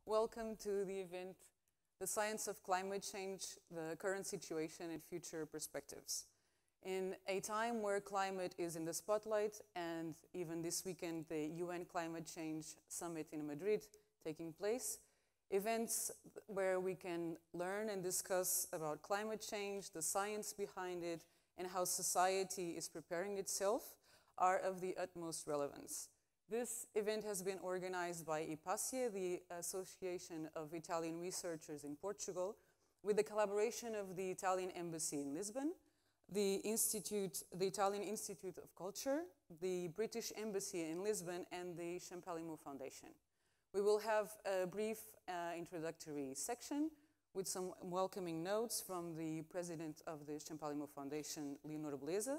Welcome to the event, The Science of Climate Change, the Current Situation and Future Perspectives. In a time where climate is in the spotlight, and even this weekend, the UN Climate Change Summit in Madrid taking place, events where we can learn and discuss about climate change, the science behind it, and how society is preparing itself are of the utmost relevance. This event has been organized by IPACIA, the Association of Italian Researchers in Portugal, with the collaboration of the Italian Embassy in Lisbon, the Italian Institute of Culture, the British Embassy in Lisbon, and the Champalimaud Foundation. We will have a brief introductory section with some welcoming notes from the president of the Champalimaud Foundation, Leonor Beleza.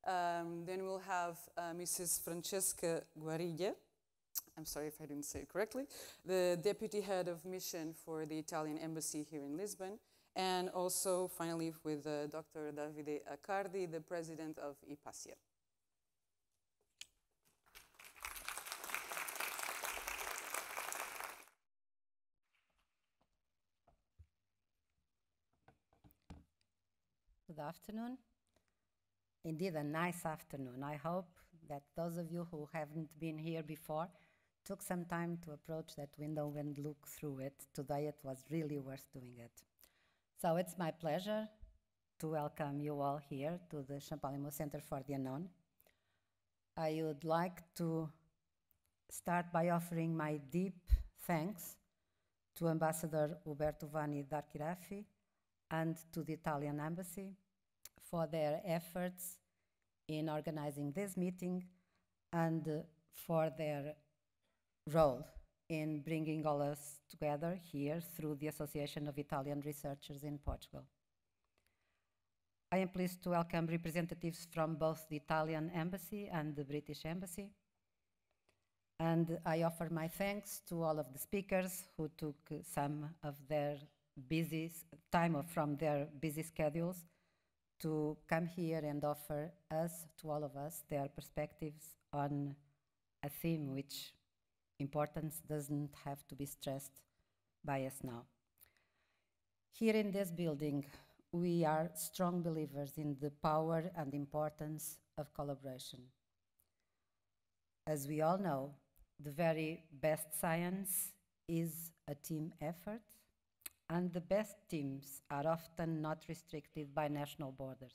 Then we'll have Mrs. Francesca Guariglia, I'm sorry if I didn't say it correctly, the deputy head of mission for the Italian Embassy here in Lisbon, and also finally with Dr. Davide Accardi, the president of IPACIA. Good afternoon. Indeed, a nice afternoon. I hope that those of you who haven't been here before took some time to approach that window and look through it. Today it was really worth doing it. So it's my pleasure to welcome you all here to the Champalimaud Center for the Unknown. I would like to start by offering my deep thanks to Ambassador Uberto Vanni d'Archirafi and to the Italian Embassy for their efforts in organizing this meeting and for their role in bringing all us together here through the Association of Italian Researchers in Portugal. I am pleased to welcome representatives from both the Italian Embassy and the British Embassy. And I offer my thanks to all of the speakers who took some of their busy time from their busy schedules to come here and offer us, to all of us, their perspectives on a theme which importance doesn't have to be stressed by us now. Here in this building, we are strong believers in the power and importance of collaboration. As we all know, the very best science is a team effort, and the best teams are often not restricted by national borders.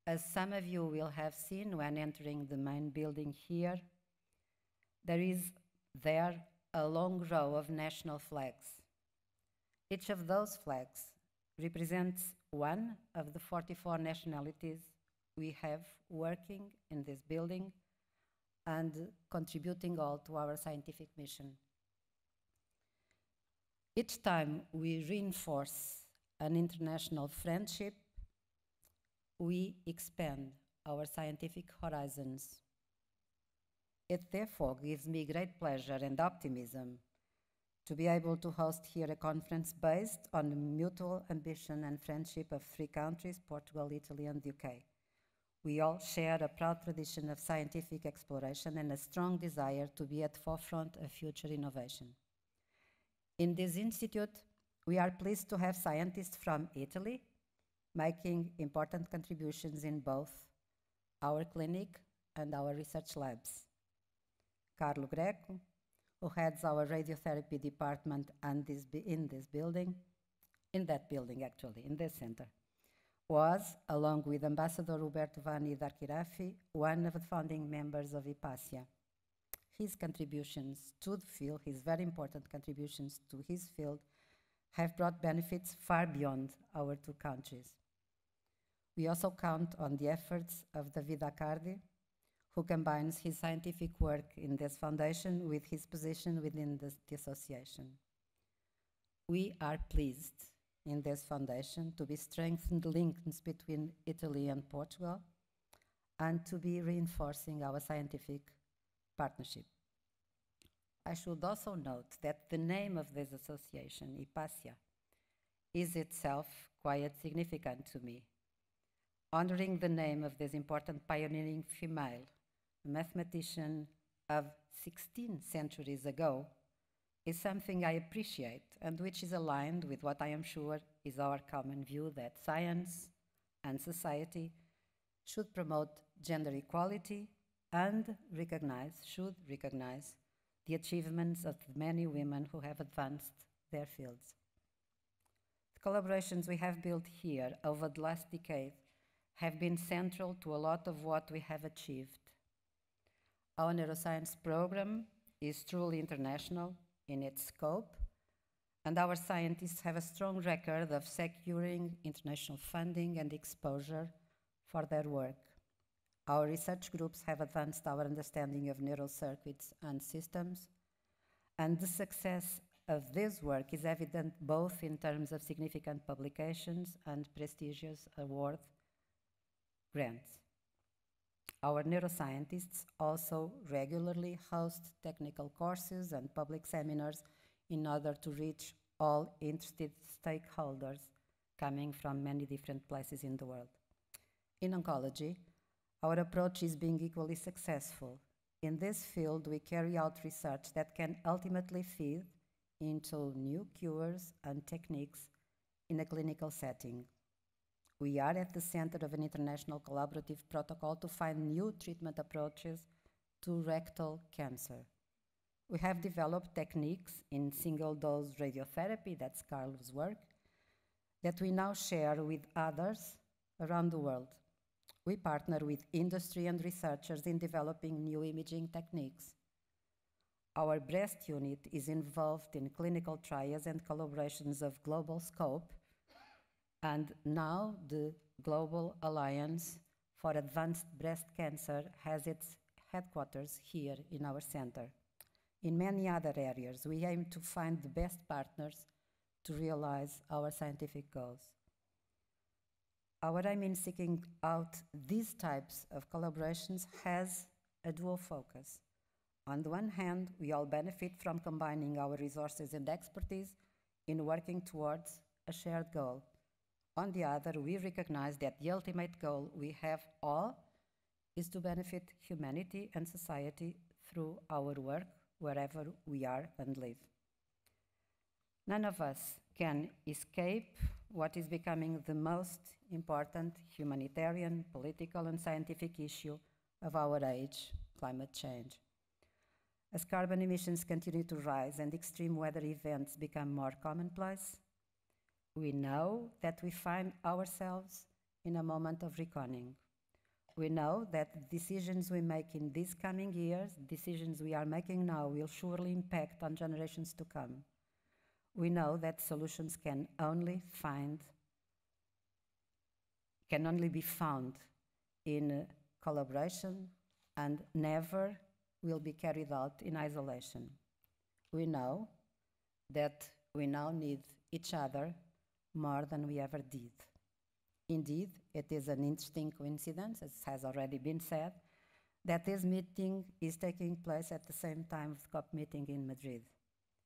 As some of you will have seen when entering the main building here, there is there a long row of national flags. Each of those flags represents one of the 44 nationalities we have working in this building and contributing all to our scientific mission. Each time we reinforce an international friendship, we expand our scientific horizons. It therefore gives me great pleasure and optimism to be able to host here a conference based on the mutual ambition and friendship of three countries, Portugal, Italy, and the UK. We all share a proud tradition of scientific exploration and a strong desire to be at the forefront of future innovation. In this institute, we are pleased to have scientists from Italy making important contributions in both our clinic and our research labs. Carlo Greco, who heads our radiotherapy department and in this building, in this center, was, along with Ambassador Uberto Vanni d'Archirafi, one of the founding members of IPACIA. His contributions to the field, his very important contributions to his field, have brought benefits far beyond our two countries. We also count on the efforts of Davide Accardi, who combines his scientific work in this foundation with his position within the association. We are pleased in this foundation to be strengthened links between Italy and Portugal and to be reinforcing our scientific partnership. I should also note that the name of this association, IPACIA, is itself quite significant to me, honoring the name of this important pioneering female, a mathematician of 16 centuries ago, is something I appreciate and which is aligned with what I am sure is our common view that science and society should promote gender equality and should recognize the achievements of the many women who have advanced their fields. The collaborations we have built here over the last decade have been central to a lot of what we have achieved. Our neuroscience program is truly international in its scope, and our scientists have a strong record of securing international funding and exposure for their work. Our research groups have advanced our understanding of neural circuits and systems, and the success of this work is evident both in terms of significant publications and prestigious award grants. Our neuroscientists also regularly host technical courses and public seminars in order to reach all interested stakeholders coming from many different places in the world. In oncology, our approach is being equally successful. In this field, we carry out research that can ultimately feed into new cures and techniques in a clinical setting. We are at the center of an international collaborative protocol to find new treatment approaches to rectal cancer. We have developed techniques in single-dose radiotherapy, that's Carlos' work, that we now share with others around the world. We partner with industry and researchers in developing new imaging techniques. Our breast unit is involved in clinical trials and collaborations of global scope, and now the Global Alliance for Advanced Breast Cancer has its headquarters here in our center. In many other areas, we aim to find the best partners to realize our scientific goals. Our aim in seeking out these types of collaborations has a dual focus. On the one hand, we all benefit from combining our resources and expertise in working towards a shared goal. On the other, we recognize that the ultimate goal we have all is to benefit humanity and society through our work wherever we are and live. None of us can escape what is becoming the most important humanitarian, political, and scientific issue of our age, climate change. As carbon emissions continue to rise and extreme weather events become more commonplace, we know that we find ourselves in a moment of reckoning. We know that the decisions we make in these coming years, decisions we are making now, will surely impact on generations to come. We know that solutions can only be found in collaboration and never will be carried out in isolation. We know that we now need each other more than we ever did. Indeed, it is an interesting coincidence, as has already been said, that this meeting is taking place at the same time as the COP meeting in Madrid.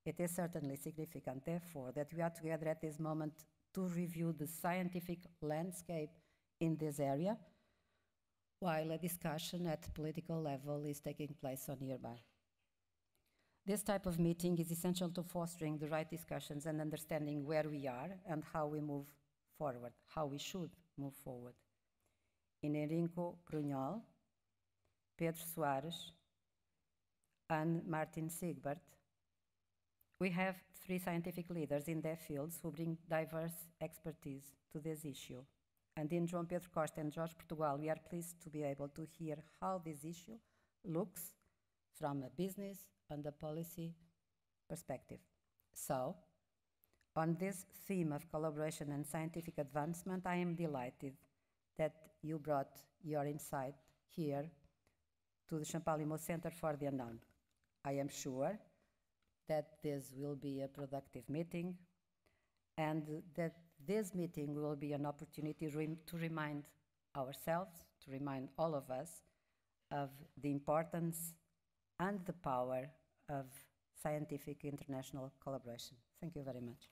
It is certainly significant, therefore, that we are together at this moment to review the scientific landscape in this area, while a discussion at the political level is taking place on nearby. This type of meeting is essential to fostering the right discussions and understanding where we are and how we move forward, how we should move forward. In Enrico Brunhol, Pedro Soares, and Martin Siegbert, we have 3 scientific leaders in their fields who bring diverse expertise to this issue. And in João Pedro Costa and Jorge Portugal, we are pleased to be able to hear how this issue looks from a business and a policy perspective. So, on this theme of collaboration and scientific advancement, I am delighted that you brought your insight here to the Champalimaud Center for the Unknown. I am sure that this will be a productive meeting and that this meeting will be an opportunity to remind ourselves, to remind all of us of the importance and the power of scientific international collaboration. Thank you very much.